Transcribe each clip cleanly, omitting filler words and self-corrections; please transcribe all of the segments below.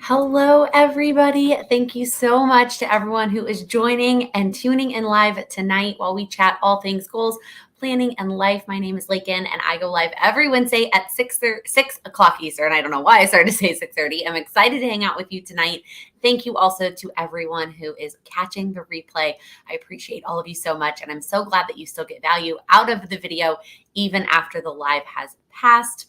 Hello, everybody. Thank you so much to everyone who is joining and tuning in live tonight while we chat all things goals, planning, and life. My name is Laken, and I go live every Wednesday at 6 o'clock Eastern. I don't know why I started to say 6:30. I'm excited to hang out with you tonight. Thank you also to everyone who is catching the replay. I appreciate all of you so much, and I'm so glad that you still get value out of the video even after the live has passed.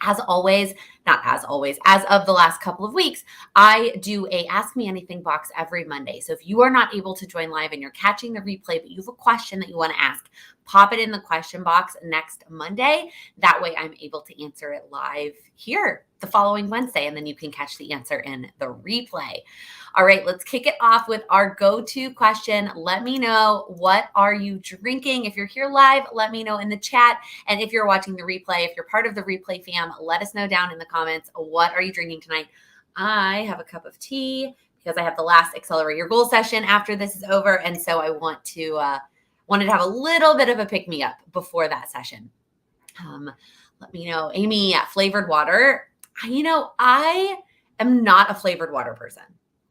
As always, not as always, as of the last couple of weeks, I do a Ask Me Anything box every Monday. So if you are not able to join live and you're catching the replay, but you have a question that you want to ask, pop it in the question box next Monday. That way I'm able to answer it live here the following Wednesday, and then you can catch the answer in the replay. All right, let's kick it off with our go-to question. Let me know, what are you drinking? If you're here live, let me know in the chat. And if you're watching the replay, if you're part of the replay fam, let us know down in the comments, what are you drinking tonight? I have a cup of tea because I have the last Accelerate Your Goals session after this is over. And so I wanted to have a little bit of a pick-me-up before that session. Let me know. Amy, flavored water. I am not a flavored water person.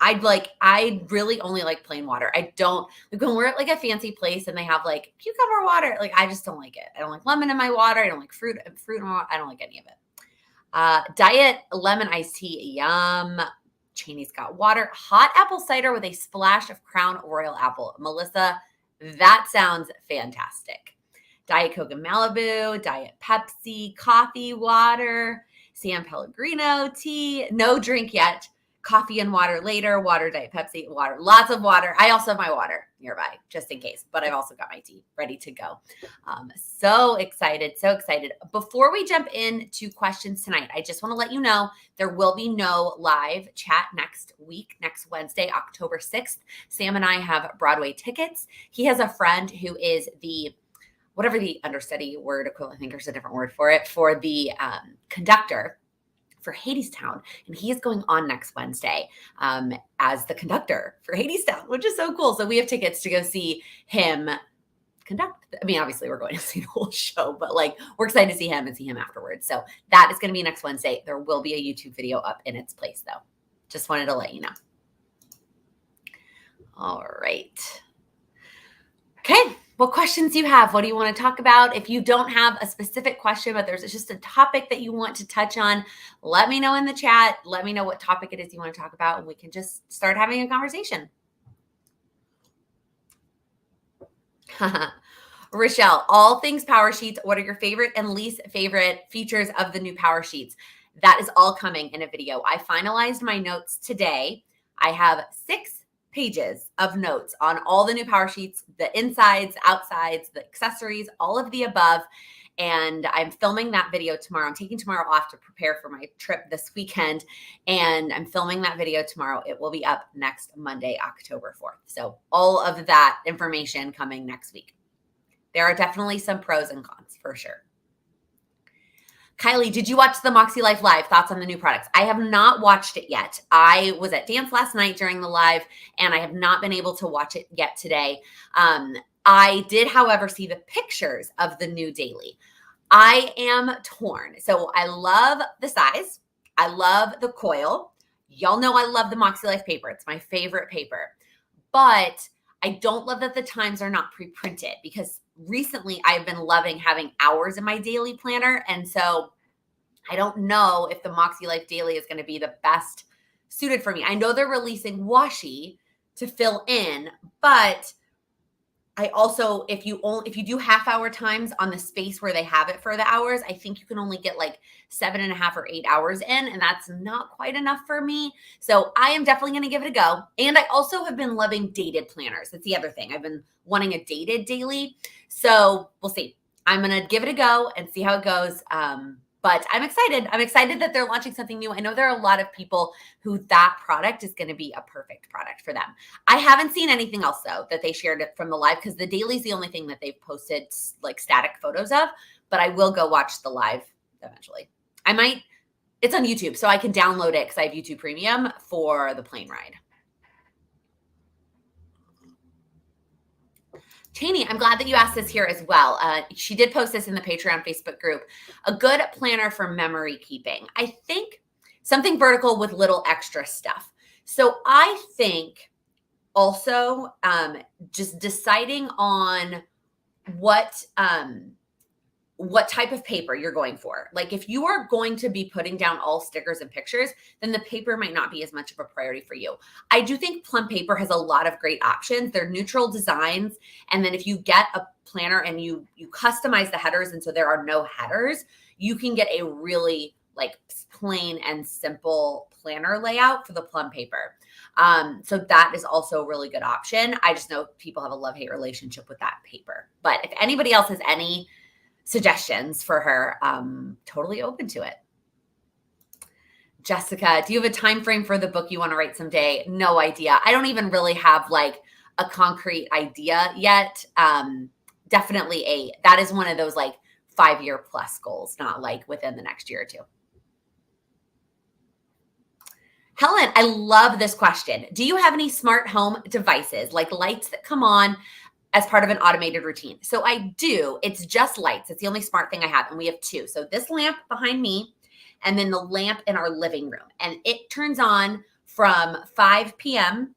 I really only like plain water. I don't like when we're at like a fancy place and they have like cucumber water. Like, I just don't like it. I don't like lemon in my water. I don't like fruit in my water. I don't like any of it. Diet lemon iced tea. Yum. Cheney's got water. Hot apple cider with a splash of Crown Royal apple. Melissa, that sounds fantastic. Diet Coke and Malibu, Diet Pepsi, coffee, water, San Pellegrino tea, no drink yet. Coffee and water later, water, Diet Pepsi, water, lots of water. I also have my water nearby just in case, but I've also got my tea ready to go. So excited, so excited. Before we jump into questions tonight, I just want to let you know there will be no live chat next week, next Wednesday, October 6th. Sam and I have Broadway tickets. He has a friend who is whatever the understudy word equivalent, I think there's a different word for it, for the conductor for Hadestown, and he is going on next Wednesday as the conductor for Hadestown, which is so cool. So we have tickets to go see him conduct. I mean, obviously we're going to see the whole show, but like, we're excited to see him and see him afterwards. So that is going to be next Wednesday. There will be a YouTube video up in its place though. Just wanted to let you know. All right. Okay. What questions do you have? What do you want to talk about? If you don't have a specific question, but there's just a topic that you want to touch on, let me know in the chat. Let me know what topic it is you want to talk about, and we can just start having a conversation. Rochelle, all things Power Sheets. What are your favorite and least favorite features of the new Power Sheets? That is all coming in a video. I finalized my notes today. I have 6 pages of notes on all the new Power Sheets, the insides, outsides, the accessories, all of the above. And I'm filming that video tomorrow. I'm taking tomorrow off to prepare for my trip this weekend. And I'm filming that video tomorrow. It will be up next Monday, October 4th. So all of that information coming next week. There are definitely some pros and cons for sure. Kylie, did you watch the Moxie Life Live? Thoughts on the new products? I have not watched it yet. I was at dance last night during the live, and I have not been able to watch it yet today. I did, however, see the pictures of the new daily. I am torn. So I love the size. I love the coil. Y'all know I love the Moxie Life paper. It's my favorite paper. But I don't love that the times are not pre-printed, because recently I've been loving having hours in my daily planner. And so I don't know if the Moxie Life Daily is going to be the best suited for me. I know they're releasing washi to fill in, but I also, if you do half-hour times on the space where they have it for the hours, I think you can only get like 7.5 or 8 hours in, and that's not quite enough for me. So I am definitely going to give it a go. And I also have been loving dated planners. That's the other thing. I've been wanting a dated daily. So we'll see. I'm going to give it a go and see how it goes. But I'm excited. I'm excited that they're launching something new. I know there are a lot of people who that product is going to be a perfect product for them. I haven't seen anything else, though, that they shared it from the live, because the daily is the only thing that they've posted like static photos of. But I will go watch the live eventually. I might. It's on YouTube, so I can download it because I have YouTube Premium for the plane ride. Cheney, I'm glad that you asked this here as well. She did post this in the Patreon Facebook group. A good planner for memory keeping. I think something vertical with little extra stuff. So I think also just deciding on what type of paper you're going for. Like if you are going to be putting down all stickers and pictures, then the paper might not be as much of a priority for you. I do think plum paper has a lot of great options. They're neutral designs. And then if you get a planner and you customize the headers, and so there are no headers, you can get a really like plain and simple planner layout for the plum paper. So that is also a really good option. I just know people have a love-hate relationship with that paper. But if anybody else has any suggestions for her, totally open to it. Jessica, do you have a time frame for the book you want to write someday? No idea. I don't even really have like a concrete idea yet. Definitely that is one of those like 5-year plus goals, not like within the next year or two. Helen, I love this question. Do you have any smart home devices like lights that come on as part of an automated routine? So I do. It's just lights. It's the only smart thing I have. And we have 2. So this lamp behind me and then the lamp in our living room. And it turns on from 5 p.m.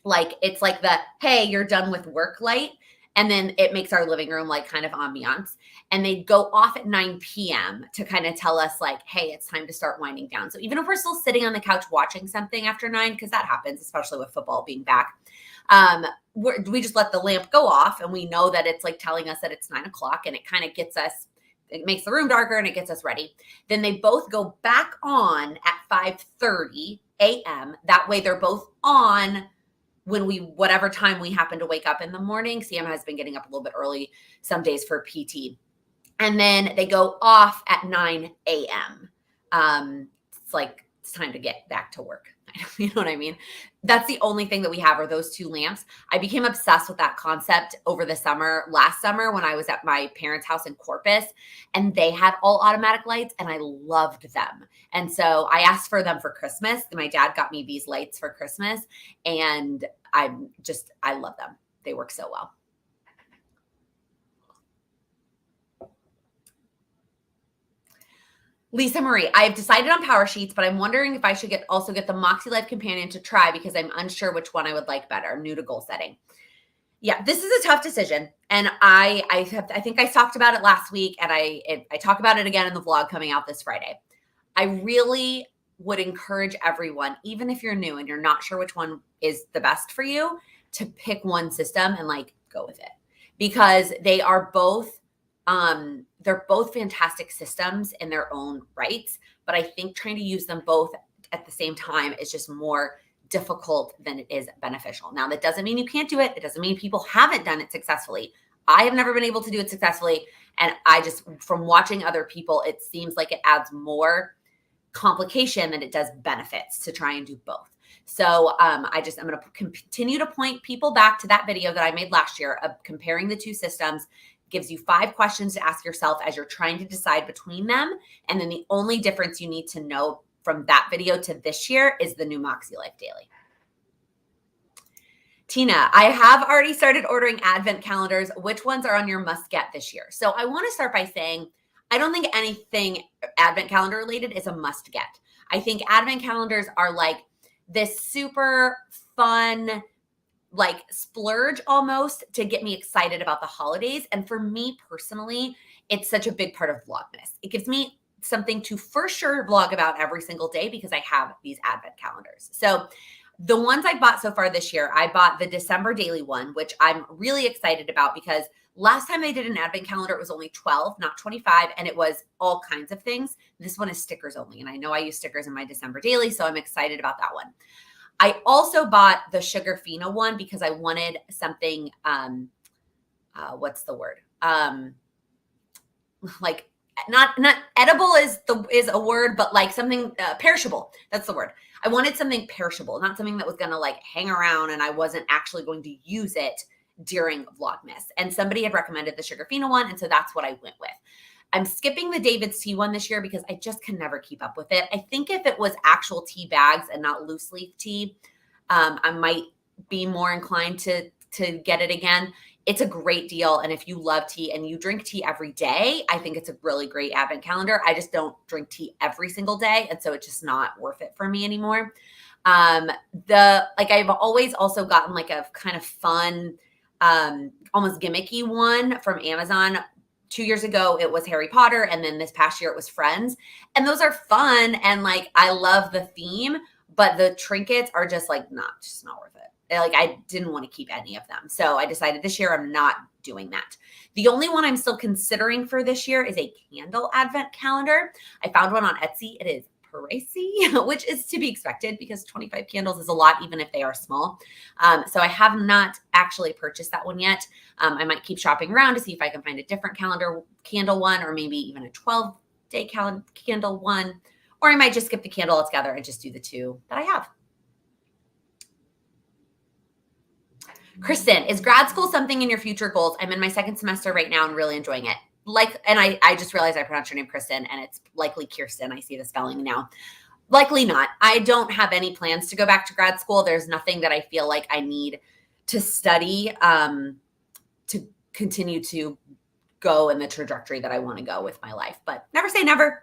Like it's like the, hey, you're done with work light. And then it makes our living room like kind of ambiance. And they go off at 9 p.m. to kind of tell us like, hey, it's time to start winding down. So even if we're still sitting on the couch watching something after 9, because that happens, especially with football being back, we just let the lamp go off and we know that it's like telling us that it's 9 o'clock, and it kind of gets us, it makes the room darker and it gets us ready. Then they both go back on at 5:30 a.m. That way they're both on when whatever time we happen to wake up in the morning. CM has been getting up a little bit early some days for PT. And then they go off at 9 a.m. It's like, it's time to get back to work. You know what I mean? That's the only thing that we have are those 2 lamps. I became obsessed with that concept over the last summer when I was at my parents' house in Corpus, and they had all automatic lights and I loved them. And so I asked for them for Christmas. My dad got me these lights for Christmas, and I love them. They work so well. Lisa Marie, I have decided on Power Sheets, but I'm wondering if I should also get the Makse Life Companion to try because I'm unsure which one I would like better. I'm new to goal setting. Yeah, this is a tough decision. And I think I talked about it last week, and I talk about it again in the vlog coming out this Friday. I really would encourage everyone, even if you're new and you're not sure which one is the best for you, to pick one system and like go with it, because they are both they're both fantastic systems in their own rights, but I think trying to use them both at the same time is just more difficult than it is beneficial. Now, that doesn't mean you can't do it. It doesn't mean people haven't done it successfully. I have never been able to do it successfully. And from watching other people, it seems like it adds more complication than it does benefits to try and do both. So I'm going to continue to point people back to that video that I made last year of comparing the 2 systems. Gives you 5 questions to ask yourself as you're trying to decide between them. And then the only difference you need to know from that video to this year is the new Makse Life Daily. Tina, I have already started ordering advent calendars. Which ones are on your must get this year? So I want to start by saying, I don't think anything advent calendar related is a must get. I think advent calendars are like this super fun, like splurge almost to get me excited about the holidays. And for me personally, it's such a big part of Vlogmas. It gives me something to for sure vlog about every single day because I have these advent calendars. So the ones I bought so far this year, I bought the December daily one, which I'm really excited about because last time I did an advent calendar, it was only 12, not 25, and it was all kinds of things. This one is stickers only, and I know I use stickers in my December daily, so I'm excited about that one. I also bought the Sugar Fina one because I wanted something, what's the word? Like not edible is a word, but like something perishable. That's the word. I wanted something perishable, not something that was going to like hang around and I wasn't actually going to use it during Vlogmas. And somebody had recommended the Sugar Fina one, and so that's what I went with. I'm skipping the David's tea one this year because I just can never keep up with it. I think if it was actual tea bags and not loose leaf tea, I might be more inclined to get it again. It's a great deal. And if you love tea and you drink tea every day, I think it's a really great advent calendar. I just don't drink tea every single day. And so it's just not worth it for me anymore. I've always also gotten like a kind of fun, almost gimmicky one from Amazon. 2 years ago, it was Harry Potter. And then this past year it was Friends. And those are fun. And like, I love the theme, but the trinkets are just like, just not worth it. Like, I didn't want to keep any of them. So I decided this year I'm not doing that. The only one I'm still considering for this year is a candle advent calendar. I found one on Etsy. It is pricey, which is to be expected because 25 candles is a lot, even if they are small. So I have not actually purchased that one yet. I might keep shopping around to see if I can find a different candle one, or maybe even a 12-day candle one, or I might just skip the candle altogether and just do the two that I have. Kristen, is grad school something in your future goals? I'm in my second semester right now and really enjoying it. I just realized I pronounced your name Kristen, and it's likely Kirsten. I see the spelling now. Likely not. I don't have any plans to go back to grad school. There's nothing that I feel like I need to study to continue to go in the trajectory that I want to go with my life. But never say never.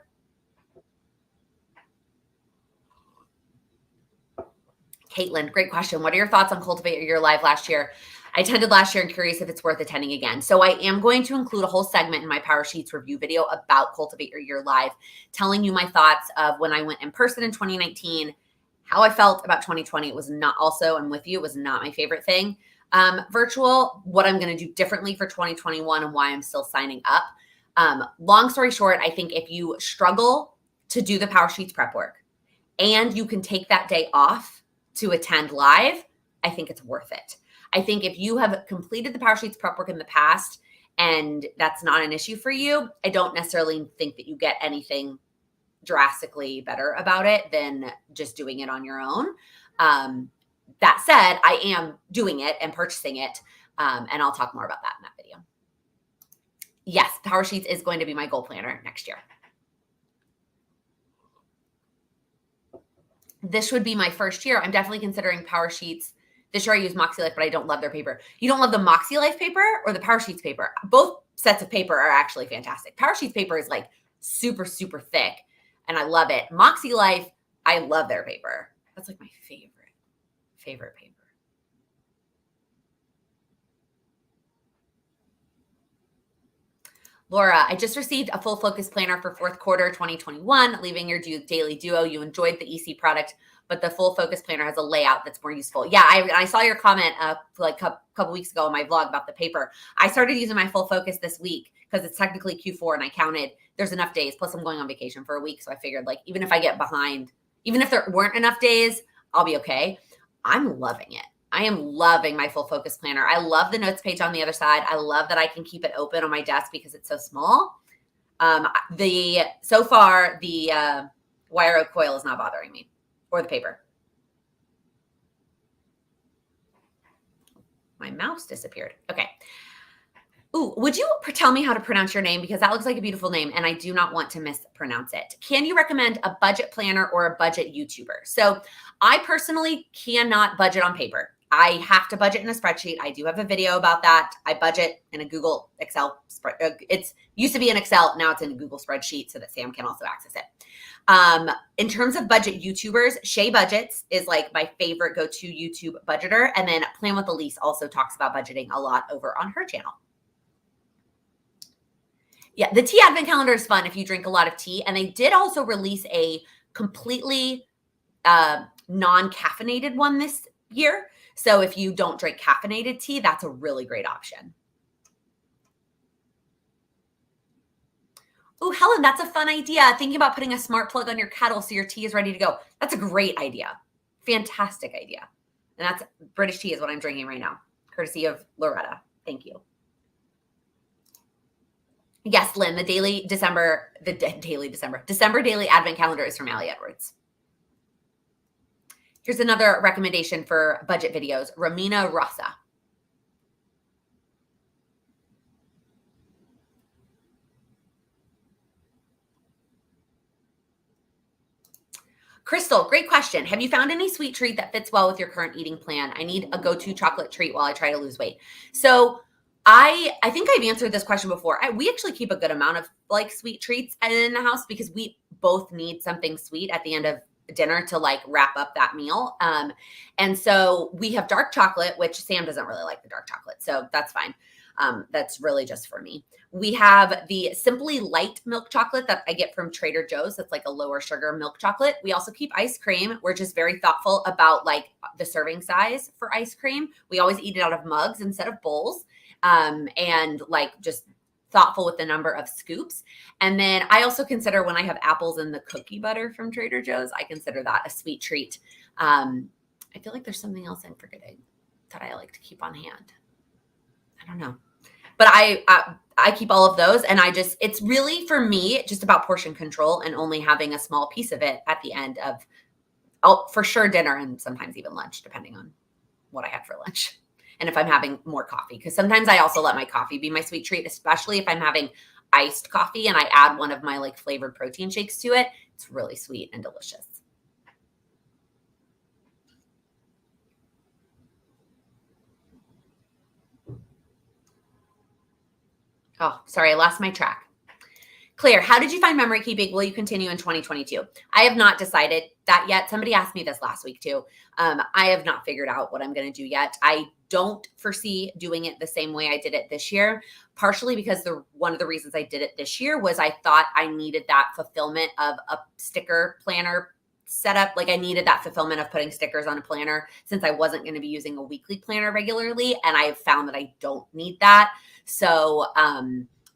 Caitlin, great question. What are your thoughts on Cultivate Your Life last year? I attended last year and curious if it's worth attending again. So I am going to include a whole segment in my Power Sheets review video about Cultivate Your Year Live, telling you my thoughts of when I went in person in 2019, how I felt about 2020. It was not also, I'm with you, it was not my favorite thing. Virtual, what I'm going to do differently for 2021 and why I'm still signing up. Long story short, I think if you struggle to do the Power Sheets prep work and you can take that day off to attend live, I think it's worth it. I think if you have completed the Power Sheets prep work in the past and that's not an issue for you, I don't necessarily think that you get anything drastically better about it than just doing it on your own. That said, I am doing it and purchasing it, and I'll talk more about that in that video. Yes, Power Sheets is going to be my goal planner next year. This would be my first year. I'm definitely considering Power Sheets. This year I use Makse Life, but I don't love their paper. You don't love the Makse Life paper or the Power Sheets paper? Both sets of paper are actually fantastic. Power Sheets paper is like super, super thick, and I love it. Makse Life, I love their paper. That's like my favorite paper. Laura, I just received a full focus planner for fourth quarter 2021, leaving your daily duo. You enjoyed the EC product, but the full focus planner has a layout that's more useful. Yeah, I saw your comment like a couple weeks ago in my vlog about the paper. I started using my full focus this week because it's technically Q4 and I counted there's enough days. Plus I'm going on vacation for a week. So I figured like, even if I get behind, even if there weren't enough days, I'll be okay. I'm loving it. I am loving my full focus planner. I love the notes page on the other side. I love that I can keep it open on my desk because it's so small. So far, the wire oak coil is not bothering me, or the paper. My mouse disappeared. Okay. Ooh, would you tell me how to pronounce your name? Because that looks like a beautiful name and I do not want to mispronounce it. Can you recommend a budget planner or a budget YouTuber? So I personally cannot budget on paper. I have to budget in a spreadsheet. I do have a video about that. I budget in a Google Excel spread. It's used to be in Excel. Now it's in a Google spreadsheet so that Sam can also access it. In terms of budget YouTubers, Shay Budgets is like my favorite go-to YouTube budgeter. And then Plan with Elise also talks about budgeting a lot over on her channel. Yeah, the tea advent calendar is fun if you drink a lot of tea. And they did also release a completely non-caffeinated one this year. So if you don't drink caffeinated tea, that's a really great option. Oh, Helen, that's a fun idea. Thinking about putting a smart plug on your kettle so your tea is ready to go. That's a great idea. Fantastic idea. And that's British tea is what I'm drinking right now, courtesy of Loretta. Thank you. Yes, Lynn, the December daily advent calendar is from Allie Edwards. Here's another recommendation for budget videos, Romina Rossa. Crystal, great question. Have you found any sweet treat that fits well with your current eating plan? I need a go-to chocolate treat while I try to lose weight. So I think I've answered this question before. We actually keep a good amount of like sweet treats in the house because we both need something sweet at the end of dinner to like wrap up that meal. And so we have dark chocolate, which Sam doesn't really like the dark chocolate, so that's fine. That's really just for me. We have the Simply Light milk chocolate that I get from Trader Joe's. That's like a lower sugar milk chocolate. We also keep ice cream. We're just very thoughtful about like the serving size for ice cream. We always eat it out of mugs instead of bowls. And like just thoughtful with the number of scoops. And then I also consider when I have apples in the cookie butter from Trader Joe's, I consider that a sweet treat. I feel like there's something else I'm forgetting that I like to keep on hand. I don't know, but I keep all of those, and it's really for me just about portion control and only having a small piece of it at the end of, for sure, dinner and sometimes even lunch, depending on what I had for lunch. And if I'm having more coffee, because sometimes I also let my coffee be my sweet treat, especially if I'm having iced coffee and I add one of my like flavored protein shakes to it. It's really sweet and delicious. Oh, sorry, I lost my track. Claire, how did you find memory keeping? Will you continue in 2022? I have not decided that yet. Somebody asked me this last week too. I have not figured out what I'm going to do yet. I don't foresee doing it the same way I did it this year, partially because one of the reasons I did it this year was I thought I needed that fulfillment of a sticker planner setup. Like I needed that fulfillment of putting stickers on a planner since I wasn't going to be using a weekly planner regularly. And I have found that I don't need that. So,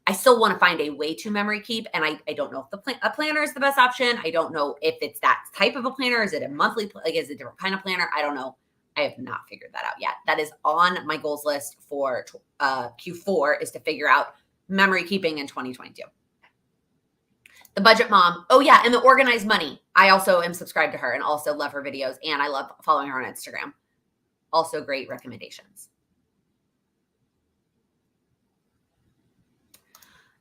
I still want to find a way to memory keep. And I don't know if a planner is the best option. I don't know if it's that type of a planner. Is it a monthly, like is it a different kind of planner? I don't know. I have not figured that out yet. That is on my goals list for Q4 is to figure out memory keeping in 2022. The Budget Mom. Oh yeah. And the Organized Money. I also am subscribed to her and also love her videos. And I love following her on Instagram. Also great recommendations.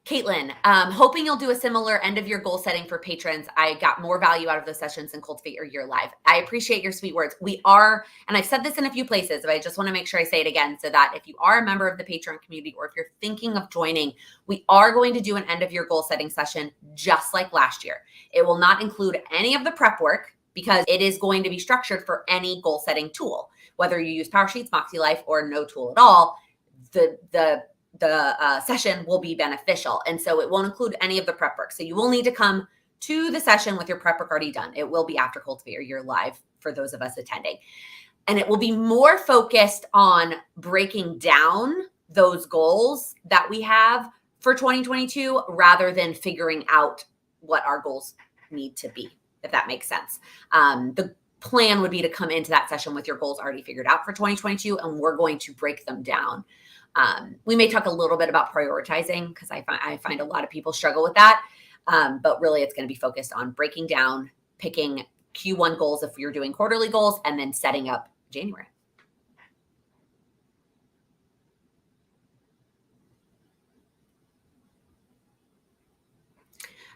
Caitlin, hoping you'll do a similar end of your goal setting for patrons. I got more value out of those sessions than Cultivate Your Year Live. I appreciate your sweet words. We are, and I've said this in a few places, but I just want to make sure I say it again so that if you are a member of the Patreon community or if you're thinking of joining, we are going to do an end of your goal setting session just like last year. It will not include any of the prep work because it is going to be structured for any goal setting tool, whether you use PowerSheets, Makse Life, or no tool at all. The session will be beneficial. And so it won't include any of the prep work. So you will need to come to the session with your prep work already done. It will be after Cultivate Your Year Live for those of us attending. And it will be more focused on breaking down those goals that we have for 2022 rather than figuring out what our goals need to be, if that makes sense. The plan would be to come into that session with your goals already figured out for 2022, and we're going to break them down. We may talk a little bit about prioritizing because I find a lot of people struggle with that. But really it's going to be focused on breaking down, picking Q1 goals if you're doing quarterly goals, and then setting up January.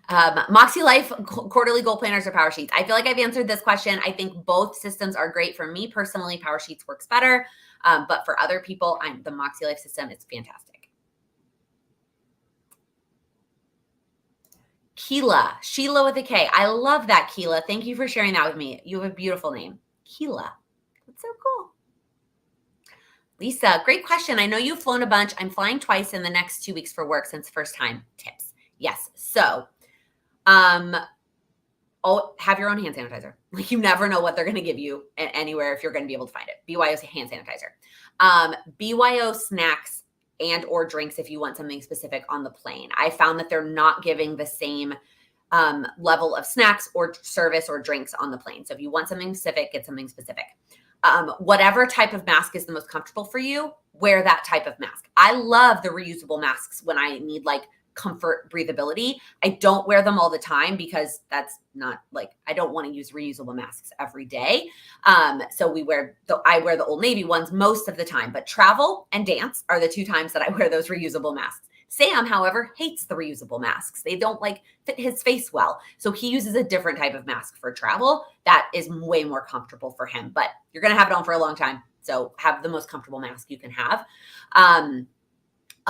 Makse Life quarterly goal planners or PowerSheets. I feel like I've answered this question. I think both systems are great. For me personally, PowerSheets works better. But for other people, the Makse Life system is fantastic. Sheila with a K. I love that, Keela. Thank you for sharing that with me. You have a beautiful name. Keela. That's so cool. Lisa, great question. I know you've flown a bunch. I'm flying twice in the next 2 weeks for work since first time. Tips. Yes. So, have your own hand sanitizer. Like you never know what they're going to give you anywhere if you're going to be able to find it. BYO hand sanitizer. BYO snacks and or drinks if you want something specific on the plane. I found that they're not giving the same level of snacks or service or drinks on the plane. So if you want something specific, get something specific. Whatever type of mask is the most comfortable for you, wear that type of mask. I love the reusable masks when I need like comfort breathability. I don't wear them all the time because that's not like, I don't want to use reusable masks every day. So I wear the Old Navy ones most of the time, but travel and dance are the 2 times that I wear those reusable masks. Sam, however, hates the reusable masks. They don't like fit his face well. So he uses a different type of mask for travel that is way more comfortable for him, but you're going to have it on for a long time. So have the most comfortable mask you can have.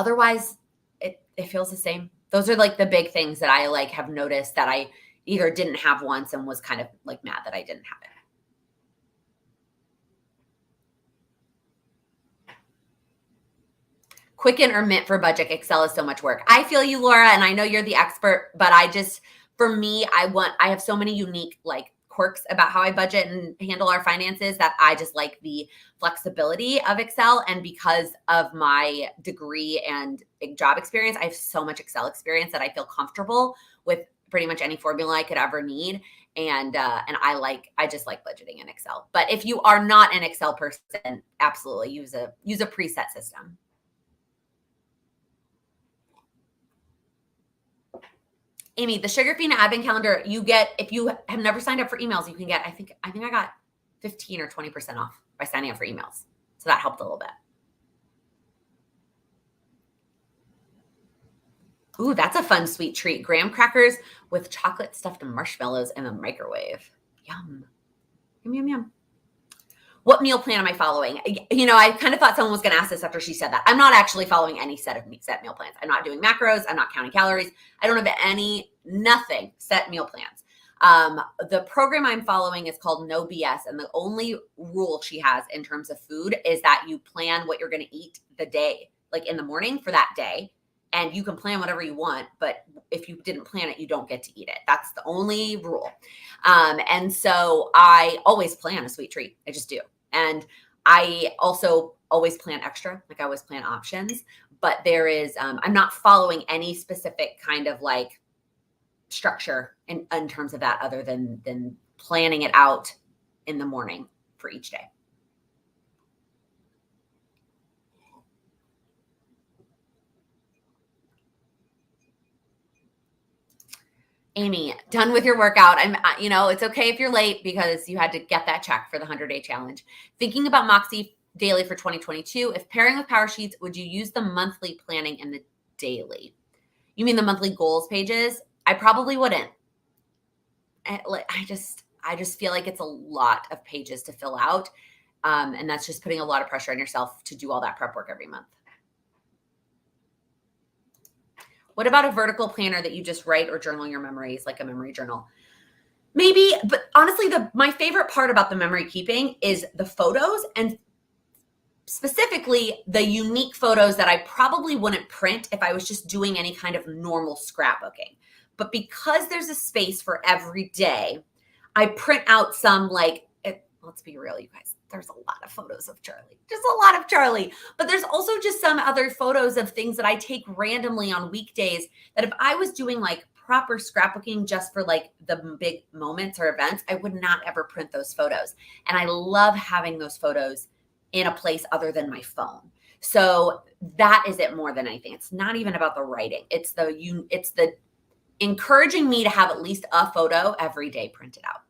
Otherwise, it feels the same. Those are like the big things that I like have noticed that I either didn't have once and was kind of like mad that I didn't have it. Quicken or Mint for budget. Excel is so much work. I feel you, Laura, and I know you're the expert, but for me, I have so many unique like quirks about how I budget and handle our finances that I just like the flexibility of Excel. And because of my degree and job experience, I have so much Excel experience that I feel comfortable with pretty much any formula I could ever need. And I just like budgeting in Excel. But if you are not an Excel person, absolutely use a preset system. Amy, the Sugar Fiend advent calendar, you get, if you have never signed up for emails, you can get, I think I got 15 or 20% off by signing up for emails. So that helped a little bit. Ooh, that's a fun sweet treat. Graham crackers with chocolate stuffed marshmallows in the microwave. Yum. Yum, yum, yum. What meal plan am I following? I kind of thought someone was going to ask this after she said that. I'm not actually following any set meal plans. I'm not doing macros. I'm not counting calories. I don't have nothing set meal plans. The program I'm following is called No BS. And the only rule she has in terms of food is that you plan what you're going to eat the day, like in the morning for that day. And you can plan whatever you want, but if you didn't plan it, you don't get to eat it. That's the only rule. And so I always plan a sweet treat. I just do. And I also always plan extra, like I always plan options, but there is, I'm not following any specific kind of like structure in terms of that other than planning it out in the morning for each day. Amy, done with your workout. It's okay if you're late because you had to get that check for the 100-day challenge. Thinking about Makse daily for 2022. If pairing with Power Sheets, would you use the monthly planning and the daily? You mean the monthly goals pages? I probably wouldn't. I just feel like it's a lot of pages to fill out. And that's just putting a lot of pressure on yourself to do all that prep work every month. What about a vertical planner that you just write or journal your memories, like a memory journal? Maybe, but honestly, my favorite part about the memory keeping is the photos, and specifically the unique photos that I probably wouldn't print if I was just doing any kind of normal scrapbooking. But because there's a space for every day, I print out some let's be real, you guys. There's a lot of photos of Charlie, just a lot of Charlie. But there's also just some other photos of things that I take randomly on weekdays that if I was doing like proper scrapbooking just for like the big moments or events, I would not ever print those photos. And I love having those photos in a place other than my phone. So that is it more than anything. It's not even about the writing. It's the encouraging me to have at least a photo every day printed out.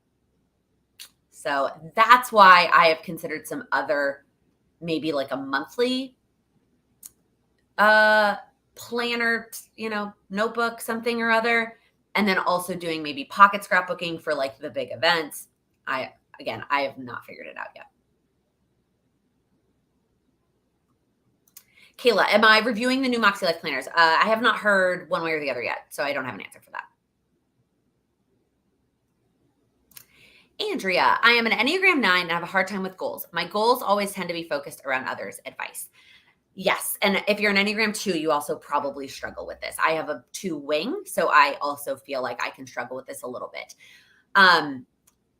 So that's why I have considered some other, maybe like a monthly planner, notebook, something or other. And then also doing maybe pocket scrapbooking for like the big events. I have not figured it out yet. Kayla, am I reviewing the new Makse Life planners? I have not heard one way or the other yet, so I don't have an answer for that. Andrea, I am an Enneagram 9 and have a hard time with goals. My goals always tend to be focused around others' advice. Yes. And if you're an Enneagram 2, you also probably struggle with this. I have a 2 wing, so I also feel like I can struggle with this a little bit.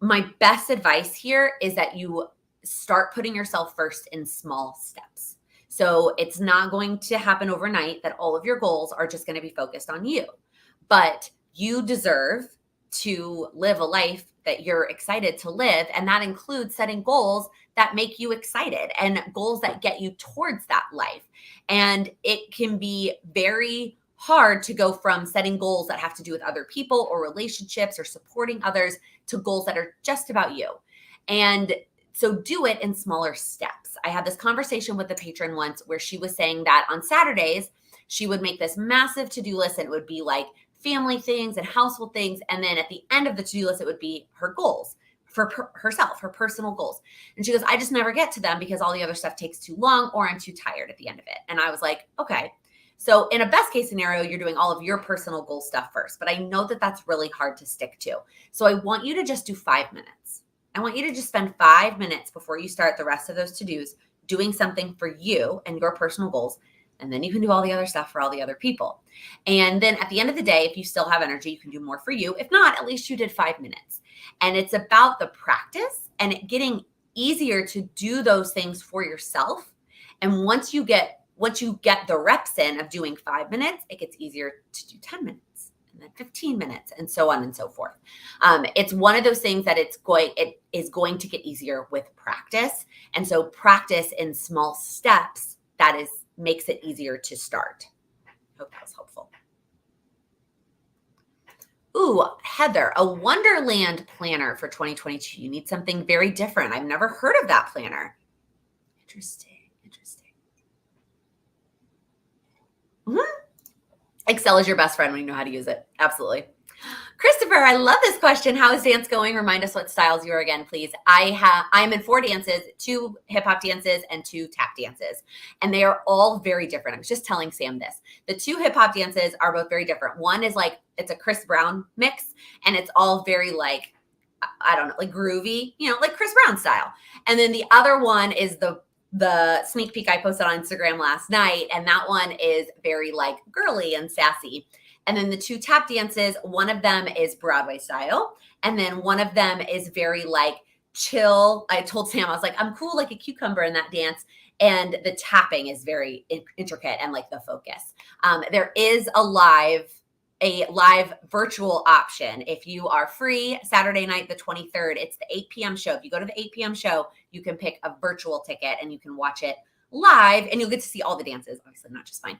My best advice here is that you start putting yourself first in small steps. So it's not going to happen overnight that all of your goals are just going to be focused on you, but you deserve to live a life that you're excited to live. And that includes setting goals that make you excited and goals that get you towards that life. And it can be very hard to go from setting goals that have to do with other people or relationships or supporting others to goals that are just about you. And so do it in smaller steps. I had this conversation with a patron once where she was saying that on Saturdays, she would make this massive to-do list, and it would be like family things and household things. And then at the end of the to-do list, it would be her goals for herself, her personal goals. And she goes, I just never get to them because all the other stuff takes too long or I'm too tired at the end of it. And I was like, okay. So in a best case scenario, you're doing all of your personal goal stuff first, but I know that that's really hard to stick to. So I want you to just do 5 minutes. I want you to just spend 5 minutes before you start the rest of those to-dos doing something for you and your personal goals. And then you can do all the other stuff for all the other people. And then at the end of the day, if you still have energy, you can do more for you. If not, at least you did 5 minutes. And it's about the practice and it getting easier to do those things for yourself. And once you get the reps in of doing 5 minutes, it gets easier to do 10 minutes and then 15 minutes and so on and so forth. It's one of those things that it is going to get easier with practice. And so practice in small steps, makes it easier to start. Hope that was helpful. Ooh, Heather, a Wonderland planner for 2022. You need something very different. I've never heard of that planner. Interesting. Excel is your best friend when you know how to use it. Absolutely. Christopher, I love this question. How is dance going? Remind us what styles you are again, please. I'm in 4 dances, 2 hip hop dances and 2 tap dances. And they are all very different. I was just telling Sam this. The 2 hip hop dances are both very different. One is like, it's a Chris Brown mix and it's all very like, I don't know, like groovy, like Chris Brown style. And then the other one is the sneak peek I posted on Instagram last night. And that one is very like girly and sassy. And then the 2 tap dances, one of them is Broadway style. And then one of them is very like chill. I told Sam, I was like, I'm cool like a cucumber in that dance. And the tapping is very intricate and like the focus. There is a live virtual option. If you are free Saturday night, the 23rd, it's the 8 p.m. show. If you go to the 8 p.m. show, you can pick a virtual ticket and you can watch it live and you'll get to see all the dances, obviously not just mine.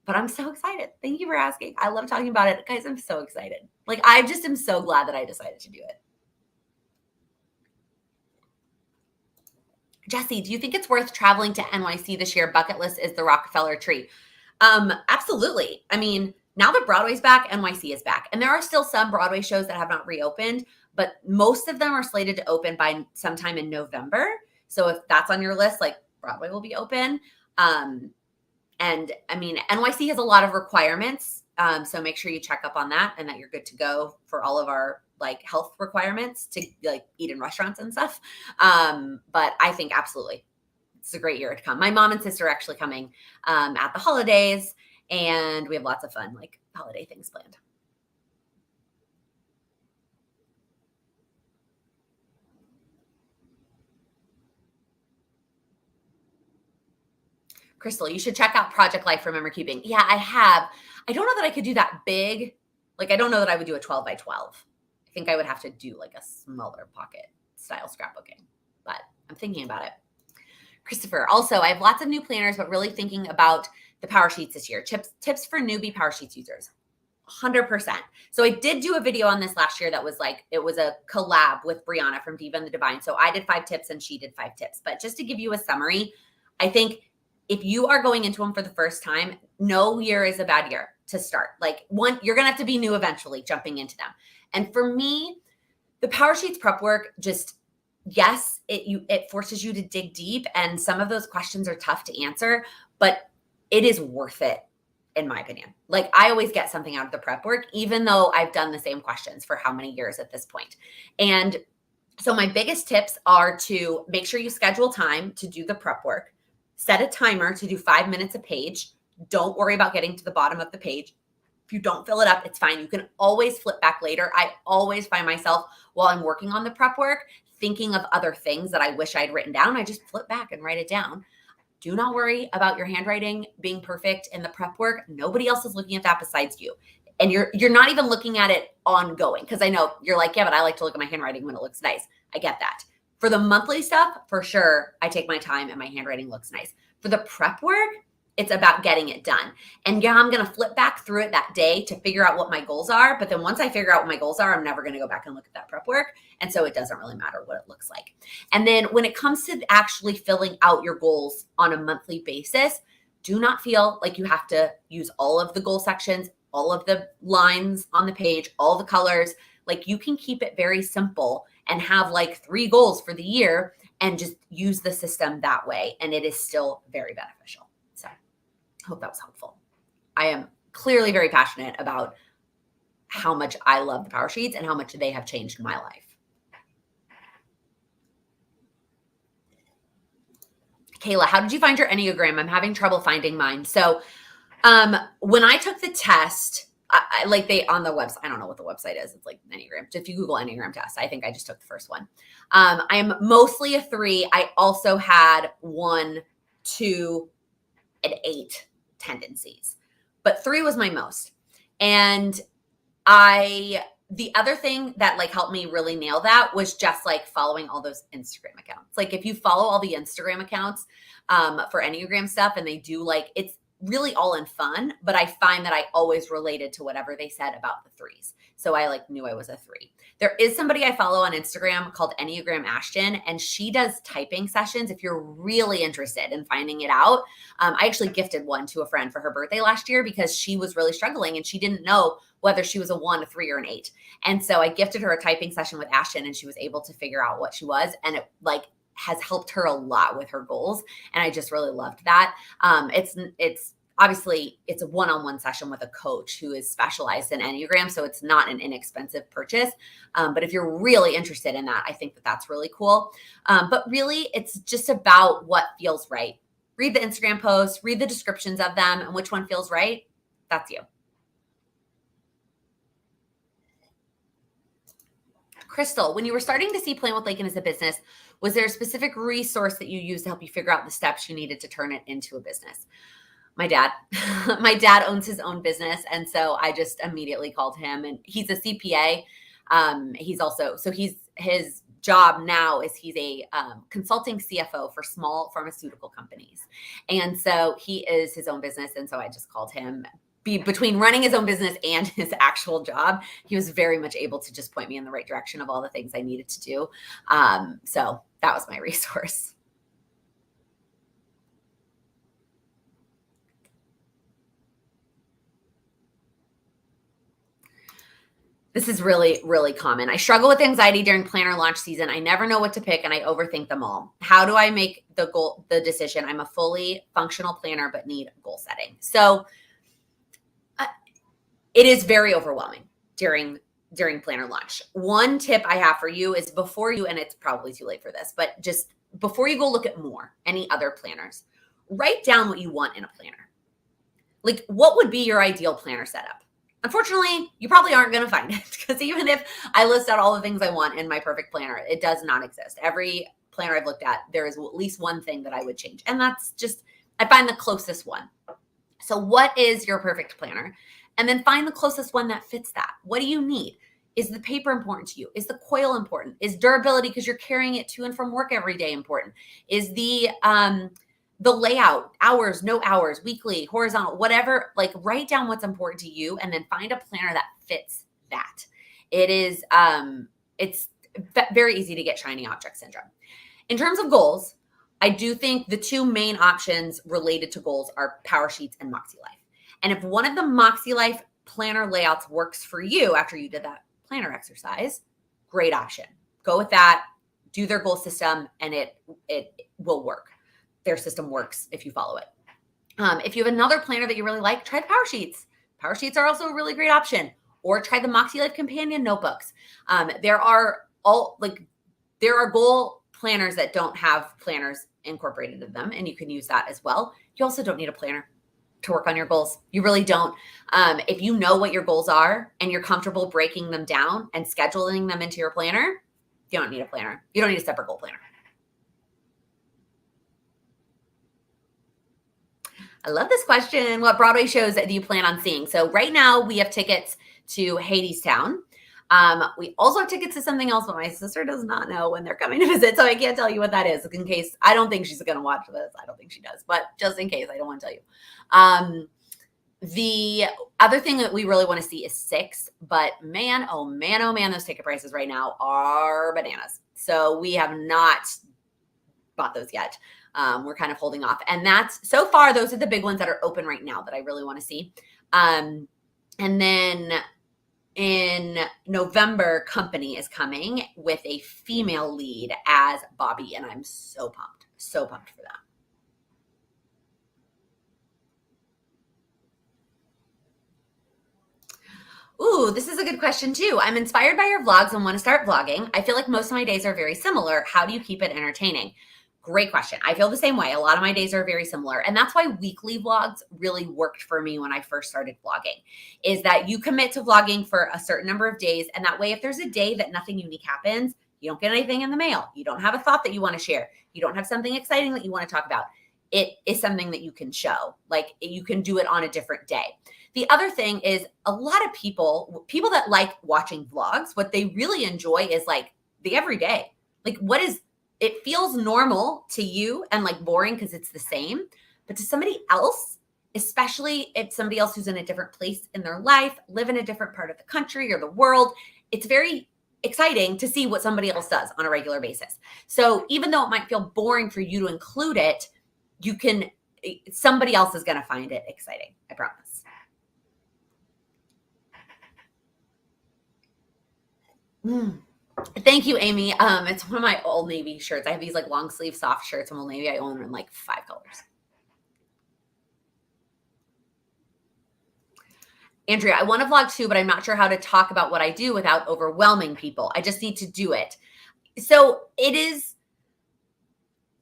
But I'm so excited. Thank you for asking. I love talking about it. Guys, I'm so excited. Like, I just am so glad that I decided to do it. Jesse, do you think it's worth traveling to NYC this year? Bucket list is the Rockefeller tree. Absolutely. I mean, now that Broadway's back, NYC is back. And there are still some Broadway shows that have not reopened, but most of them are slated to open by sometime in November. So if that's on your list, like Broadway will be open. And I mean, NYC has a lot of requirements. So make sure you check up on that and that you're good to go for all of our like health requirements to like eat in restaurants and stuff. But I think absolutely it's a great year to come. My mom and sister are actually coming at the holidays and we have lots of fun, like holiday things planned. Crystal, you should check out Project Life for Memory Cubing. Yeah, I have. I don't know that I could do that big. Like, I don't know that I would do a 12 by 12. I think I would have to do like a smaller pocket style scrapbooking, but I'm thinking about it. Christopher, also, I have lots of new planners, but really thinking about the Power Sheets this year. Tips for newbie Power Sheets users. 100%. So I did do a video on this last year that was like, it was a collab with Brianna from Diva and the Divine. So I did 5 tips and she did 5 tips. But just to give you a summary, I think if you are going into them for the first time, no year is a bad year to start. Like you're going to have to be new eventually jumping into them. And for me, the Power Sheets prep work just, yes, it forces you to dig deep. And some of those questions are tough to answer, but it is worth it in my opinion. Like I always get something out of the prep work, even though I've done the same questions for how many years at this point. And so my biggest tips are to make sure you schedule time to do the prep work. Set a timer to do 5 minutes a page. Don't worry about getting to the bottom of the page. If you don't fill it up, it's fine. You can always flip back later. I always find myself while I'm working on the prep work, thinking of other things that I wish I'd written down. I just flip back and write it down. Do not worry about your handwriting being perfect in the prep work. Nobody else is looking at that besides you. And you're not even looking at it ongoing. Because I know you're like, yeah, but I like to look at my handwriting when it looks nice. I get that. For the monthly stuff, for sure, I take my time and my handwriting looks nice. For the prep work, it's about getting it done. And yeah, I'm going to flip back through it that day to figure out what my goals are. But then once I figure out what my goals are, I'm never going to go back and look at that prep work. And so it doesn't really matter what it looks like. And then when it comes to actually filling out your goals on a monthly basis, do not feel like you have to use all of the goal sections, all of the lines on the page, all the colors. Like you can keep it very simple and have like 3 goals for the year and just use the system that way. And it is still very beneficial. So Hope that was helpful. I am clearly very passionate about how much I love the power sheets and how much they have changed my life. Kayla, how did you find your Enneagram? I'm having trouble finding mine. So when I took the test, like they on the website, I don't know what the website is. It's like Enneagram. If you Google Enneagram test, I think I just took the first one. I am mostly a 3. I also had 1, 2, and 8 tendencies, but 3 was my most. And the other thing that like helped me really nail that was just like following all those Instagram accounts. Like if you follow all the Instagram accounts for Enneagram stuff, and they do like, it's really all in fun, but I find that I always related to whatever they said about the 3s. So I like knew I was a 3. There is somebody I follow on Instagram called Enneagram Ashton, and she does typing sessions if you're really interested in finding it out. I actually gifted one to a friend for her birthday last year because she was really struggling and she didn't know whether she was a 1, a 3, or an 8. And so I gifted her a typing session with Ashton, and she was able to figure out what she was. And it like has helped her a lot with her goals. And I just really loved that. It's obviously it's a one-on-one session with a coach who is specialized in Enneagram. So it's not an inexpensive purchase. But if you're really interested in that, I think that that's really cool. But really it's just about what feels right. Read the Instagram posts, read the descriptions of them, and which one feels right. That's you. Crystal, when you were starting to see Plan with Laken as a business, was there a specific resource that you used to help you figure out the steps you needed to turn it into a business? My dad. My dad owns his own business. And so I just immediately called him, and he's a CPA. His job now is he's a consulting CFO for small pharmaceutical companies. And so he is his own business. And so I just called him. Between running his own business and his actual job, he was very much able to just point me in the right direction of all the things I needed to do. So that was my resource. This is really, really common. I struggle with anxiety during planner launch season. I never know what to pick and I overthink them all. How do I make the decision? I'm a fully functional planner, but need goal setting. So it is very overwhelming during planner launch. One tip I have for you is and it's probably too late for this, but just before you go look at any other planners, write down what you want in a planner. Like what would be your ideal planner setup? Unfortunately, you probably aren't going to find it because even if I list out all the things I want in my perfect planner, it does not exist. Every planner I've looked at, there is at least one thing that I would change. And that's just, I find the closest one. So what is your perfect planner? And then find the closest one that fits that. What do you need? Is the paper important to you? Is the coil important? Is durability because you're carrying it to and from work every day important? Is the layout, hours, no hours, weekly, horizontal, whatever, like write down what's important to you and then find a planner that fits that. It's very easy to get shiny object syndrome. In terms of goals, I do think the 2 main options related to goals are Power Sheets and Makse Life. And if one of the Makse Life planner layouts works for you after you did that planner exercise, great option. Go with that, do their goal system, and it will work. Their system works if you follow it. If you have another planner that you really like, try the Power Sheets. Power Sheets are also a really great option. Or try the Makse Life Companion notebooks. There are goal planners that don't have planners incorporated in them, and you can use that as well. You also don't need a planner to work on your goals. You really don't. If you know what your goals are and you're comfortable breaking them down and scheduling them into your planner, you don't need a planner. You don't need a separate goal planner. I love this question. What Broadway shows do you plan on seeing? So right now we have tickets to Hadestown. We also have tickets to something else, but my sister does not know when they're coming to visit. So I can't tell you what that is in case. I don't think she's going to watch this. I don't think she does, but just in case, I don't want to tell you. The other thing that we really want to see is 6, but man, oh man, those ticket prices right now are bananas. So we have not bought those yet. We're kind of holding off. And so far, those are the big ones that are open right now that I really want to see. And then in November, Company is coming with a female lead as Bobby. And I'm so pumped for that. Ooh, this is a good question too. I'm inspired by your vlogs and want to start vlogging. I feel like most of my days are very similar. How do you keep it entertaining? Great question. I feel the same way. A lot of my days are very similar. And that's why weekly vlogs really worked for me when I first started vlogging, is that you commit to vlogging for a certain number of days. And that way, if there's a day that nothing unique happens, you don't get anything in the mail. You don't have a thought that you want to share. You don't have something exciting that you want to talk about. It is something that you can show. Like you can do it on a different day. The other thing is a lot of people that like watching vlogs, what they really enjoy is like the everyday. Like it feels normal to you and like boring because it's the same. But to somebody else, especially if somebody else who's in a different place in their life, live in a different part of the country or the world, it's very exciting to see what somebody else does on a regular basis. So even though it might feel boring for you to include it, somebody else is going to find it exciting. I promise. Thank you, Amy. It's one of my Old Navy shirts. I have these like long sleeve soft shirts from Old Navy. I own them in like 5 colors. Andrea, I want to vlog too, but I'm not sure how to talk about what I do without overwhelming people. I just need to do it. So it is,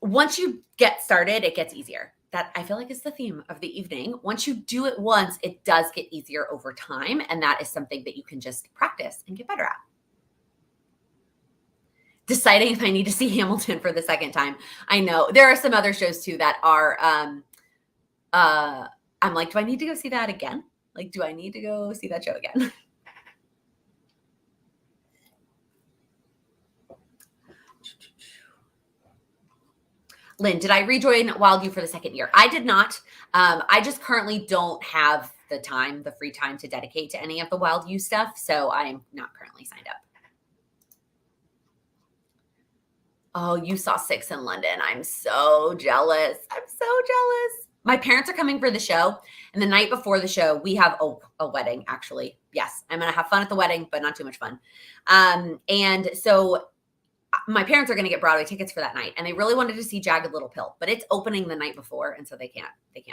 once you get started, it gets easier. That I feel like is the theme of the evening. Once you do it once, it does get easier over time. And that is something that you can just practice and get better at. Deciding if I need to see Hamilton for the second time. I know there are some other shows too that are, I'm like, do I need to go see that again? Like, do I need to go see that show again? Lynn, did I rejoin Wild You for the second year? I did not. I just currently don't have the free time to dedicate to any of the Wild You stuff. So I'm not currently signed up. Oh, you saw 6 in London. I'm so jealous. I'm so jealous. My parents are coming for the show. And the night before the show, we have a wedding, actually. Yes, I'm going to have fun at the wedding, but not too much fun. And so my parents are going to get Broadway tickets for that night. And they really wanted to see Jagged Little Pill, but it's opening the night before. And so they can't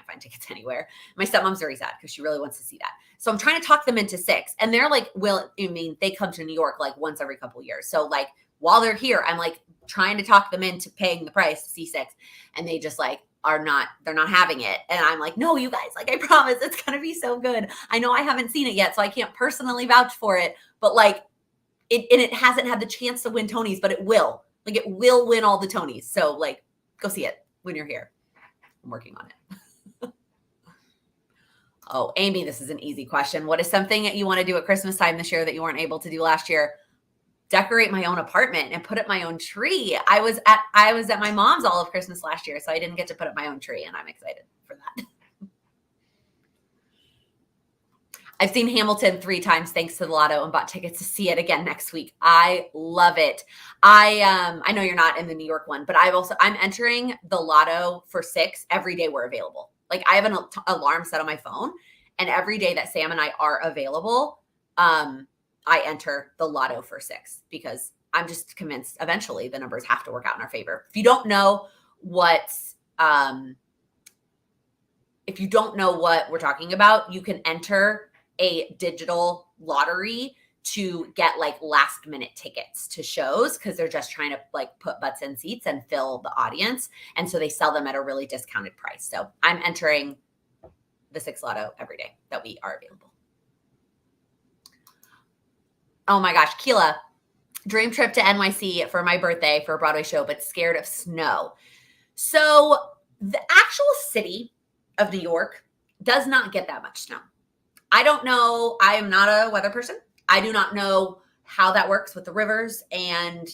find tickets anywhere. My stepmom's very sad because she really wants to see that. So I'm trying to talk them into 6. And they're like, they come to New York like once every couple of years. So like while they're here, I'm like trying to talk them into paying the price to see 6. And they just like, they're not having it. And I'm like, no, you guys, like, I promise it's going to be so good. I know I haven't seen it yet, so I can't personally vouch for it, but like it hasn't had the chance to win Tonys, but it will. Like it will win all the Tonys. So like, go see it when you're here. I'm working on it. Oh, Amy, this is an easy question. What is something that you want to do at Christmas time this year that you weren't able to do last year? Decorate my own apartment and put up my own tree. I was at my mom's all of Christmas last year, so I didn't get to put up my own tree, and I'm excited for that. I've seen Hamilton 3 times thanks to the lotto and bought tickets to see it again next week. I love it. I know you're not in the New York one, but I'm entering the lotto for 6 every day we're available. Like I have an alarm set on my phone, and every day that Sam and I are available, I enter the lotto for 6 because I'm just convinced eventually the numbers have to work out in our favor. If you don't know what we're talking about, you can enter a digital lottery to get like last minute tickets to shows because they're just trying to like put butts in seats and fill the audience. And so they sell them at a really discounted price. So I'm entering the 6 lotto every day that we are available. Oh my gosh, Keela, dream trip to NYC for my birthday for a Broadway show, but scared of snow. So the actual city of New York does not get that much snow. I don't know. I am not a weather person. I do not know how that works with the rivers and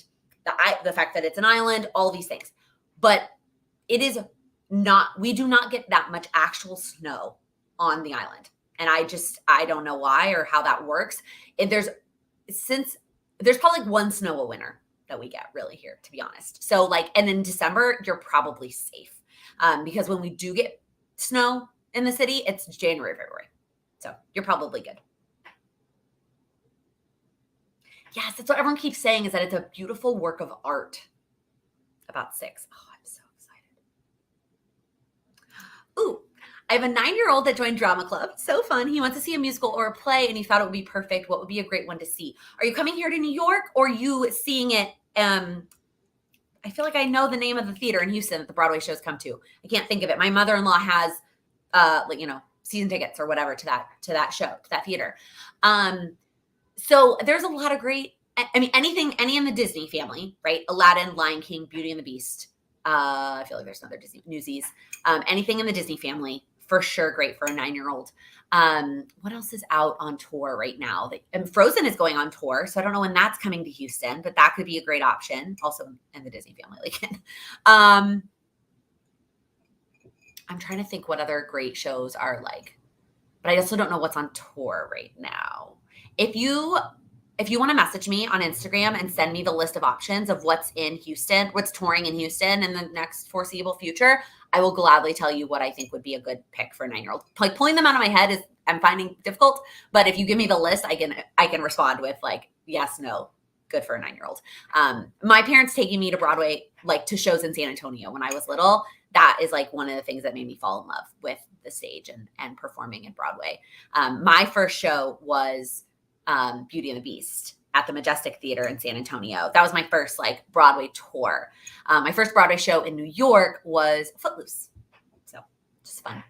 the fact that it's an island, all these things. But we do not get that much actual snow on the island. And I don't know why or how that works. There's probably like 1 snow a winter that we get really here, to be honest. So like, and in December, you're probably safe because when we do get snow in the city, it's January, February. So you're probably good. Yes, that's what everyone keeps saying is that it's a beautiful work of art about 6. Oh, I'm so excited. Ooh, I have a 9-year-old that joined drama club. So fun. He wants to see a musical or a play, and he thought it would be perfect. What would be a great one to see? Are you coming here to New York, or are you seeing it? I feel like I know the name of the theater in Houston that the Broadway shows come to. I can't think of it. My mother-in-law has, season tickets or whatever to that show, to that theater. So there's a lot of great. I mean, any in the Disney family, right? Aladdin, Lion King, Beauty and the Beast. I feel like there's another Disney Newsies. Anything in the Disney family, for sure, great for a 9-year-old. What else is out on tour right now? And Frozen is going on tour, so I don't know when that's coming to Houston, but that could be a great option. Also in the Disney family, Laken. I'm trying to think what other great shows are like, but I also don't know what's on tour right now. If you want to message me on Instagram and send me the list of options of what's in Houston, what's touring in Houston in the next foreseeable future, I will gladly tell you what I think would be a good pick for a 9-year-old. Like pulling them out of my head is I'm finding difficult, but if you give me the list, I can respond with like yes, no, good for a 9-year-old. My parents taking me to Broadway, like to shows in San Antonio when I was little, that is like one of the things that made me fall in love with the stage and performing in Broadway. My first show was Beauty and the Beast at the Majestic Theater in San Antonio. That was my first like Broadway tour. My first Broadway show in New York was Footloose. So just fun.